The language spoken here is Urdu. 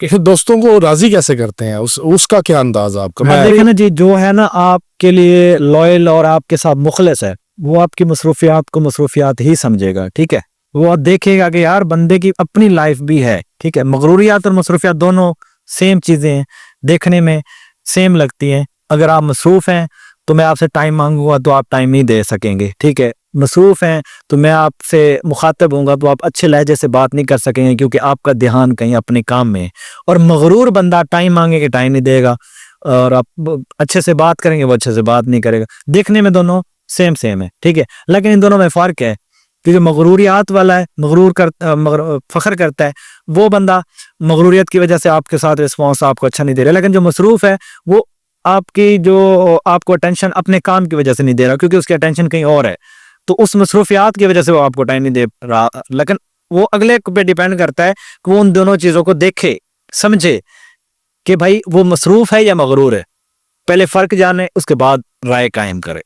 کہ دوستوں کو راضی کیسے کرتے ہیں، اس کا کیا انداز آپ کا؟ دیکھیں نا جی، جو ہے نا آپ کے لیے لوئل اور آپ کے ساتھ مخلص ہے، وہ آپ کی مصروفیات کو مصروفیات ہی سمجھے گا، ٹھیک ہے؟ وہ دیکھے گا کہ یار بندے کی اپنی لائف بھی ہے، ٹھیک ہے؟ مغروریات اور مصروفیات دونوں سیم چیزیں ہیں، دیکھنے میں سیم لگتی ہیں۔ اگر آپ مصروف ہیں تو میں آپ سے ٹائم مانگوں گا تو آپ ٹائم نہیں دے سکیں گے، ٹھیک ہے؟ مصروف ہیں تو میں آپ سے مخاطب ہوں گا تو آپ اچھے لہجے سے بات نہیں کر سکیں گے، کیونکہ آپ کا دھیان کہیں اپنے کام میں ہے۔ اور مغرور بندہ ٹائم مانگے کہ ٹائم نہیں دے گا، اور آپ اچھے سے بات کریں گے وہ اچھے سے بات نہیں کرے گا۔ دیکھنے میں دونوں سیم ہے، ٹھیک ہے؟ لیکن ان دونوں میں فرق ہے کہ جو مغروریات والا ہے، فخر کرتا ہے، وہ بندہ مغروریت کی وجہ سے آپ کے ساتھ رسپانس آپ کو اچھا نہیں دے رہا، لیکن جو مصروف ہے وہ آپ کو اٹینشن اپنے کام کی وجہ سے نہیں دے رہا، کیونکہ اس کی اٹینشن کہیں اور ہے، تو اس مصروفیات کی وجہ سے وہ آپ کو ٹائم نہیں دے رہا۔ لیکن وہ اگلے پہ ڈیپینڈ کرتا ہے کہ وہ ان دونوں چیزوں کو دیکھے، سمجھے کہ بھائی وہ مصروف ہے یا مغرور ہے، پہلے فرق جانے اس کے بعد رائے قائم کرے۔